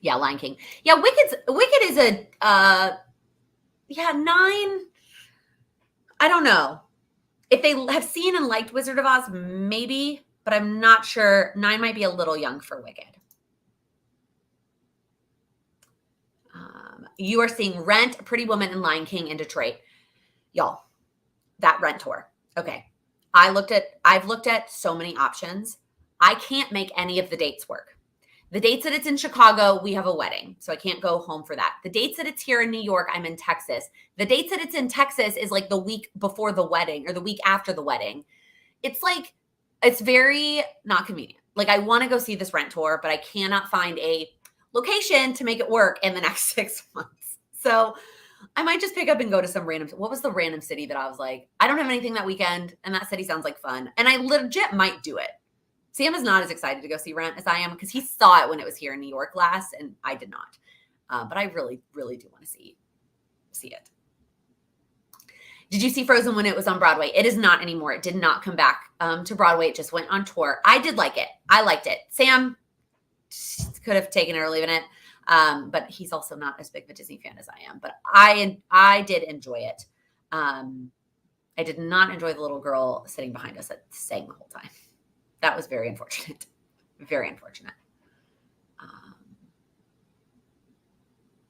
Yeah, Lion King. Yeah, Wicked is a 9. I don't know. If they have seen and liked Wizard of Oz, maybe, but I'm not sure. 9 might be a little young for Wicked. You are seeing Rent, Pretty Woman, and Lion King in Detroit. Y'all, that Rent tour. Okay. I've looked at so many options. I can't make any of the dates work. The dates that it's in Chicago, we have a wedding, so I can't go home for that. The dates that it's here in New York, I'm in Texas. The dates that it's in Texas is like the week before the wedding or the week after the wedding. It's like, it's very not convenient. Like I want to go see this Rent tour, but I cannot find a location to make it work in the next 6 months. So I might just pick up and go to some random, what was the random city that I was like, I don't have anything that weekend and that city sounds like fun. And I legit might do it. Sam is not as excited to go see Rent as I am because he saw it when it was here in New York last and I did not. But I really, really do want to see it. Did you see Frozen when it was on Broadway? It is not anymore. It did not come back to Broadway. It just went on tour. I did like it. I liked it. Sam could have taken it or leaving it. But he's also not as big of a Disney fan as I am. But I did enjoy it. I did not enjoy the little girl sitting behind us that sang the whole time. That was very unfortunate. Very unfortunate.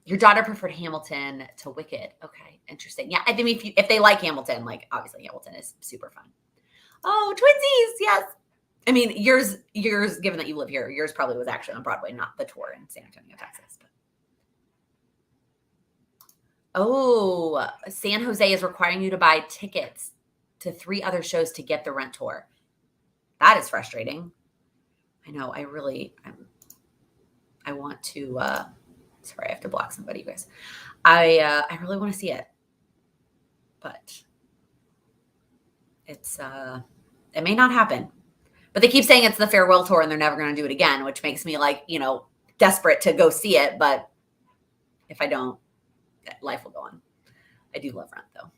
Your daughter preferred Hamilton to Wicked. Okay, interesting. Yeah, I think if they like Hamilton, like obviously Hamilton is super fun. Oh, twinsies, yes. I mean, yours, given that you live here, yours probably was actually on Broadway, not the tour in San Antonio, Texas. But. Oh, San Jose is requiring you to buy tickets to 3 other shows to get the Rent tour. That is frustrating. I know. I want to. Sorry, I have to block somebody, you guys. I really want to see it, but it may not happen. But they keep saying it's the farewell tour and they're never going to do it again, which makes me like, desperate to go see it. But if I don't, life will go on. I do love Rent though.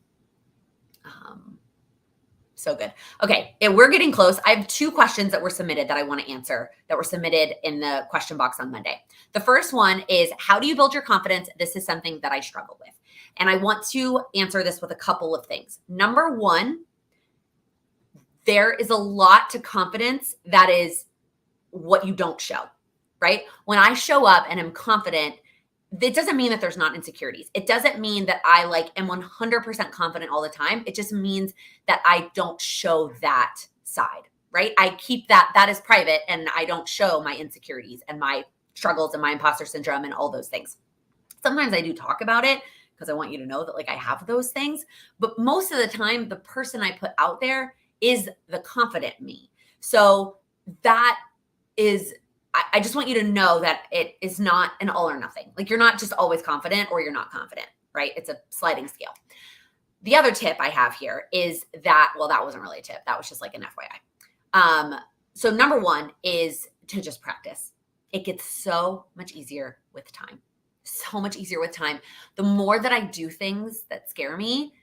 So good. Okay. We're getting close. I have 2 questions that were submitted that I want to answer that were submitted in the question box on Monday. The first one is, how do you build your confidence? This is something that I struggle with. And I want to answer this with a couple of things. Number 1, there is a lot to confidence that is what you don't show, right? When I show up and I'm confident, it doesn't mean that there's not insecurities. It doesn't mean that I am 100% confident all the time. It just means that I don't show that side, right? I keep that is private and I don't show my insecurities and my struggles and my imposter syndrome and all those things. Sometimes I do talk about it because I want you to know that I have those things. But most of the time, the person I put out there is the confident me. So that is, I just want you to know that it is not an all or nothing. You're not just always confident or you're not confident, right? It's a sliding scale. The other tip I have here is that, well, that wasn't really a tip. That was just an FYI. So number one is to just practice. It gets so much easier with time. So much easier with time. The more that I do things that scare me,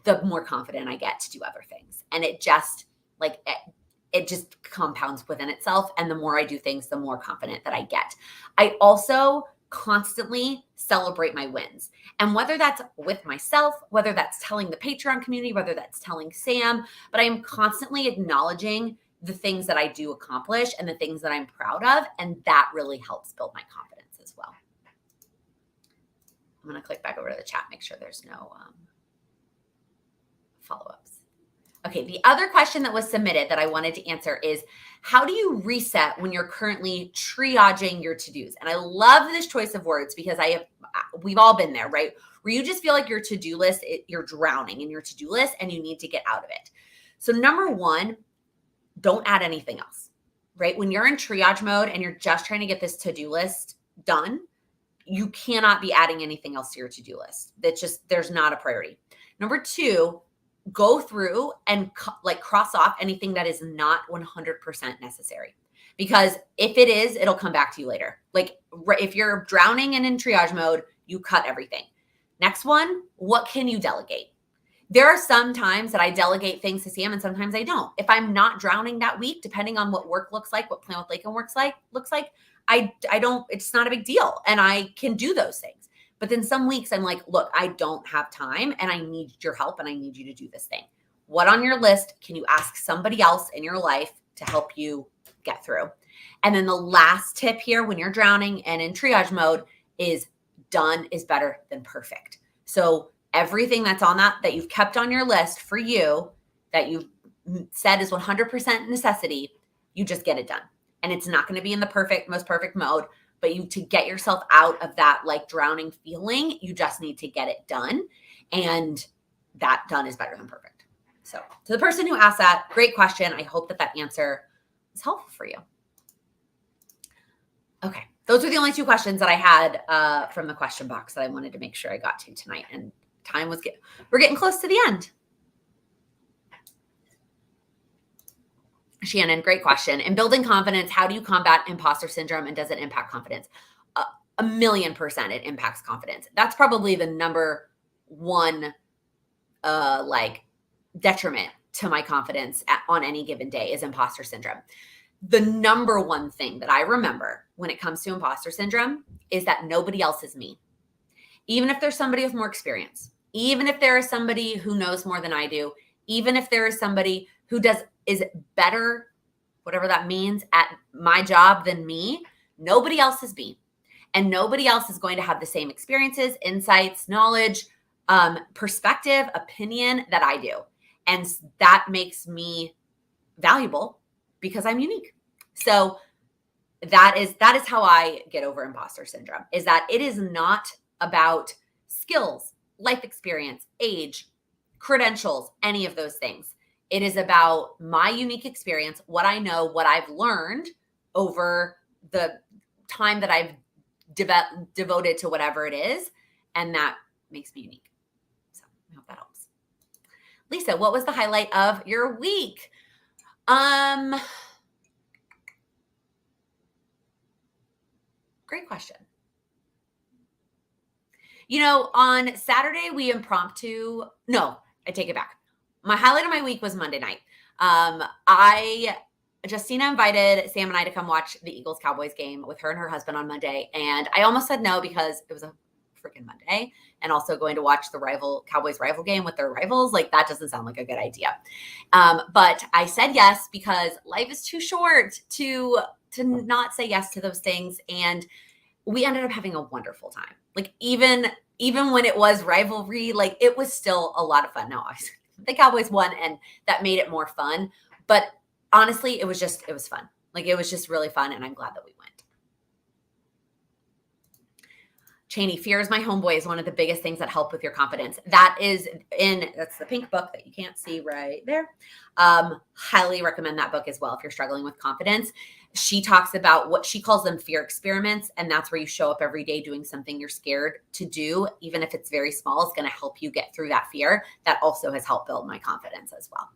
the more confident I get to do other things. And it just it just compounds within itself. And the more I do things, the more confident that I get. I also constantly celebrate my wins. And whether that's with myself, whether that's telling the Patreon community, whether that's telling Sam, but I am constantly acknowledging the things that I do accomplish and the things that I'm proud of. And that really helps build my confidence as well. I'm going to click back over to the chat, make sure there's no follow-ups. Okay, the other question that was submitted that I wanted to answer is, how do you reset when you're currently triaging your to-dos? And I love this choice of words because we've all been there, right? Where you just feel like your to-do list, you're drowning in your to-do list and you need to get out of it. So number one, don't add anything else, right? When you're in triage mode and you're just trying to get this to-do list done, you cannot be adding anything else to your to-do list. There's not a priority. Number two, go through and cross off anything that is not 100% necessary. Because if it is, it'll come back to you later. Like if you're drowning and in triage mode, you cut everything. Next one, what can you delegate? There are some times that I delegate things to Sam and sometimes I don't. If I'm not drowning that week, depending on what work looks like, what Plan with Laken looks like, I don't, it's not a big deal. And I can do those things. But then some weeks I'm like, look, I don't have time and I need your help and I need you to do this thing. What on your list can you ask somebody else in your life to help you get through? And then the last tip here when you're drowning and in triage mode is done is better than perfect. So everything that's on that you've kept on your list for you that you've said is 100% necessity, you just get it done. And it's not going to be in the most perfect mode. But to get yourself out of that drowning feeling, you just need to get it done. And that done is better than perfect. So to the person who asked that, great question. I hope that answer is helpful for you. Okay. Those were the only two questions that I had from the question box that I wanted to make sure I got to tonight. And we're getting close to the end. Shannon, great question. In building confidence, how do you combat imposter syndrome and does it impact confidence? 1,000,000% it impacts confidence. That's probably the number one detriment to my confidence on any given day is imposter syndrome. The number one thing that I remember when it comes to imposter syndrome is that nobody else is me. Even if there's somebody with more experience, even if there is somebody who knows more than I do, even if there is somebody who is better, whatever that means, at my job than me, nobody else is me. And nobody else is going to have the same experiences, insights, knowledge, perspective, opinion that I do. And that makes me valuable because I'm unique. So that is how I get over imposter syndrome, is that it is not about skills, life experience, age, credentials, any of those things. It is about my unique experience, what I know, what I've learned over the time that I've devoted to whatever it is. And that makes me unique. So I hope that helps. Lisa, what was the highlight of your week? Great question. On Saturday, I take it back. My highlight of my week was Monday night. Justina invited Sam and I to come watch the Eagles-Cowboys game with her and her husband on Monday. And I almost said no because it was a freaking Monday. And also going to watch the Cowboys rival game with their rivals. That doesn't sound like a good idea. But I said yes because life is too short to not say yes to those things. And we ended up having a wonderful time. Even when it was rivalry, it was still a lot of fun. Now, obviously, the Cowboys won and that made it more fun. But honestly, it was fun. It was just really fun. And I'm glad that we went. Cheney, fear is my homeboy is one of the biggest things that help with your confidence. That's the pink book that you can't see right there. Highly recommend that book as well if you're struggling with confidence. She talks about what she calls them fear experiments. And that's where you show up every day doing something you're scared to do. Even if it's very small, it's going to help you get through that fear. That also has helped build my confidence as well.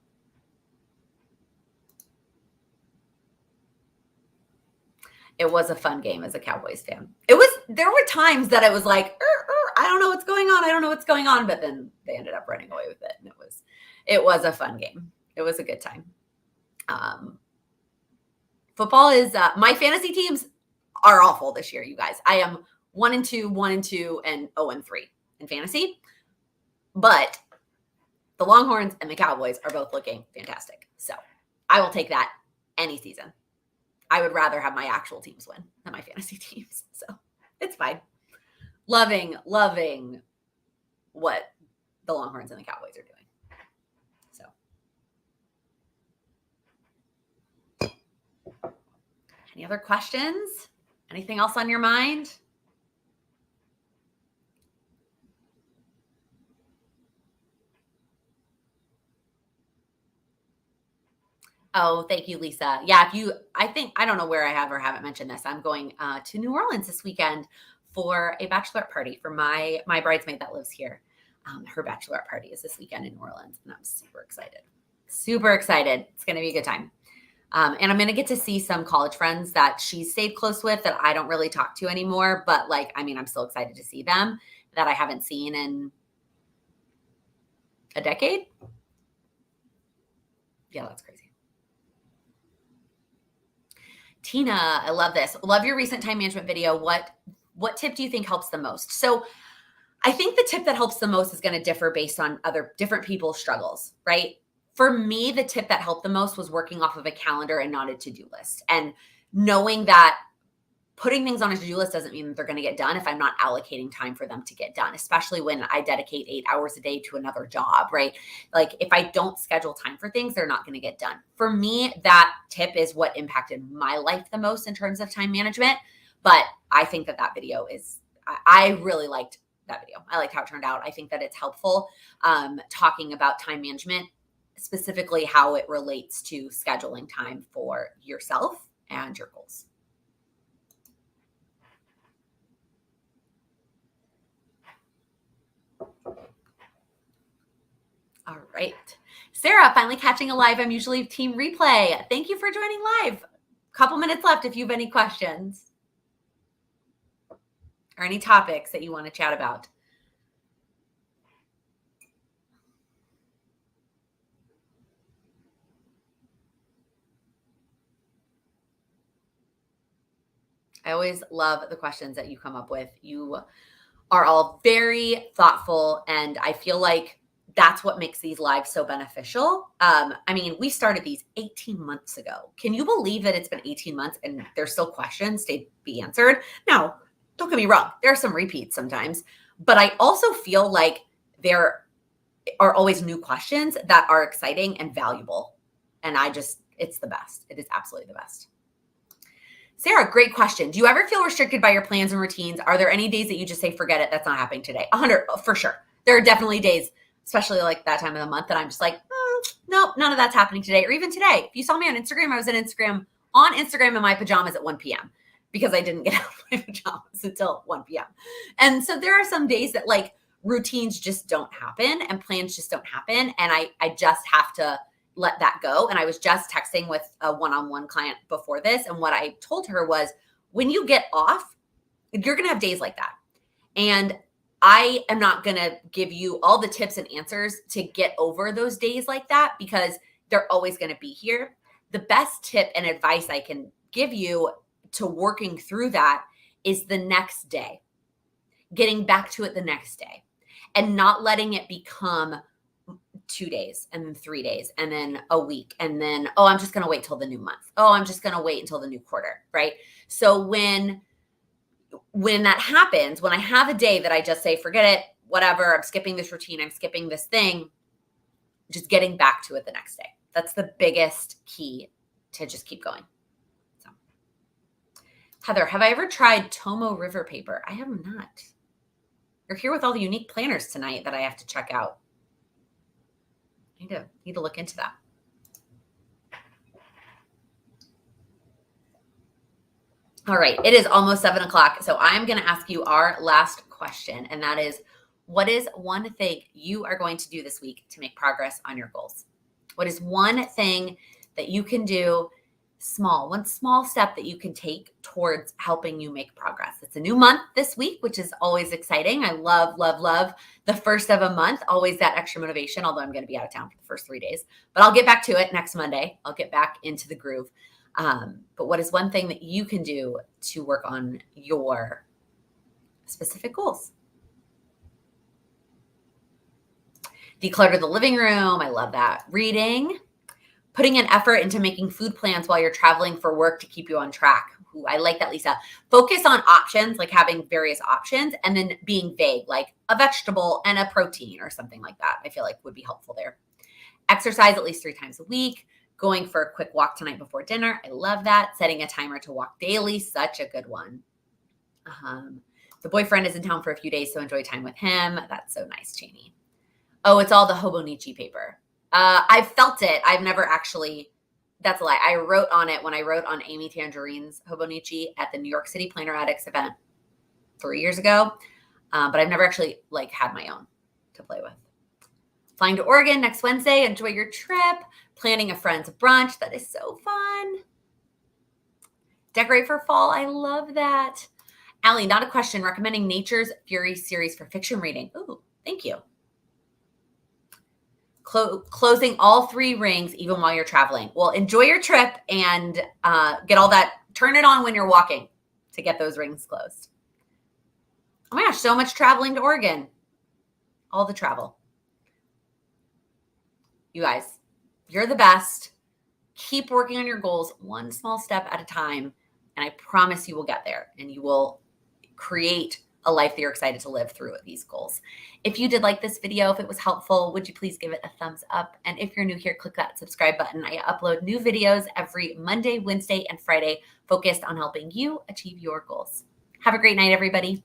It was a fun game as a Cowboys fan. There were times that I was like, I don't know what's going on. I don't know what's going on. But then they ended up running away with it. And it was a fun game. It was a good time. Football is, my fantasy teams are awful this year, you guys. I am 1-2, 1-2, and 0-3 in fantasy. But the Longhorns and the Cowboys are both looking fantastic. So I will take that any season. I would rather have my actual teams win than my fantasy teams. So it's fine. Loving what the Longhorns and the Cowboys are doing. So any other questions? Anything else on your mind? Oh, thank you, Lisa. Yeah, I don't know where I have or haven't mentioned this. I'm going to New Orleans this weekend for a bachelorette party for my bridesmaid that lives here. Her bachelorette party is this weekend in New Orleans, and I'm super excited. Super excited. It's going to be a good time. And I'm going to get to see some college friends that she's stayed close with that I don't really talk to anymore. But I'm still excited to see them that I haven't seen in a decade. Yeah, that's crazy. Tina, I love this. Love your recent time management video. What tip do you think helps the most? So I think the tip that helps the most is going to differ based on other different people's struggles, right? For me, the tip that helped the most was working off of a calendar and not a to-do list. And knowing that putting things on a to-do list doesn't mean that they're going to get done if I'm not allocating time for them to get done, especially when I dedicate 8 hours a day to another job, right? Like if I don't schedule time for things, they're not going to get done. For me, that tip is what impacted my life the most in terms of time management. But I think that video I really liked that video. I liked how it turned out. I think that it's helpful talking about time management, specifically how it relates to scheduling time for yourself and your goals. All right. Sarah, finally catching a live. I'm usually team replay. Thank you for joining live. Couple minutes left if you have any questions or any topics that you want to chat about. I always love the questions that you come up with. You are all very thoughtful, and I feel like that's what makes these lives so beneficial. We started these 18 months ago. Can you believe that it's been 18 months and there's still questions to be answered? Now, don't get me wrong. There are some repeats sometimes, but I also feel like there are always new questions that are exciting and valuable. And it's the best. It is absolutely the best. Sarah, great question. Do you ever feel restricted by your plans and routines? Are there any days that you just say, forget it, that's not happening today? 100, for sure. There are definitely days, especially like that time of the month, that I'm just like, nope, none of that's happening today. Or even today. If you saw me on Instagram, I was on Instagram in my pajamas at 1 p.m. because I didn't get out of my pajamas until 1 p.m. And so there are some days that like routines just don't happen and plans just don't happen. And I just have to let that go. And I was just texting with a one-on-one client before this. And what I told her was, when you get off, you're going to have days like that. And I am not going to give you all the tips and answers to get over those days like that, because they're always going to be here. The best tip and advice I can give you to working through that is the next day, getting back to it the next day, and not letting it become 2 days and then 3 days and then a week. And then, I'm just going to wait till the new month. I'm just going to wait until the new quarter. Right. So when that happens, when I have a day that I just say, forget it, whatever, I'm skipping this routine, I'm skipping this thing, just getting back to it the next day. That's the biggest key to just keep going. So, Heather, have I ever tried Tomo River paper? I have not. You're here with all the unique planners tonight that I have to check out. Need to look into that. All right. It is almost 7:00. So I'm going to ask you our last question. And that is, what is one thing you are going to do this week to make progress on your goals? What is one thing that you can do one small step that you can take towards helping you make progress. It's a new month this week, which is always exciting. I love, love, love the first of a month, always that extra motivation, although I'm going to be out of town for the first 3 days, but I'll get back to it next Monday. I'll get back into the groove. But what is one thing that you can do to work on your specific goals? Declutter the living room. I love that. Reading. Putting an effort into making food plans while you're traveling for work to keep you on track. Ooh, I like that, Lisa. Focus on options, like having various options, and then being vague, like a vegetable and a protein or something like that. I feel like would be helpful there. Exercise at least 3 times a week. Going for a quick walk tonight before dinner. I love that. Setting a timer to walk daily. Such a good one. The boyfriend is in town for a few days, so enjoy time with him. That's so nice, Cheney. Oh, it's all the Hobonichi paper. I've felt it. I've never actually, that's a lie. I wrote on it when I wrote on Amy Tangerine's Hobonichi at the New York City Planner Addicts event 3 years ago. But I've never actually had my own to play with. Flying to Oregon next Wednesday. Enjoy your trip. Planning a friend's brunch. That is so fun. Decorate for fall. I love that. Allie, not a question. Recommending Nature's Fury series for fiction reading. Ooh, thank you. Closing all 3 rings even while you're traveling. Well, enjoy your trip and get all that. Turn it on when you're walking to get those rings closed. Oh my gosh, so much traveling to Oregon. All the travel. You guys, you're the best. Keep working on your goals one small step at a time. And I promise you will get there and you will create a life that you're excited to live through these goals. If you did like this video, if it was helpful, would you please give it a thumbs up? And if you're new here, click that subscribe button. I upload new videos every Monday, Wednesday, and Friday focused on helping you achieve your goals. Have a great night, everybody.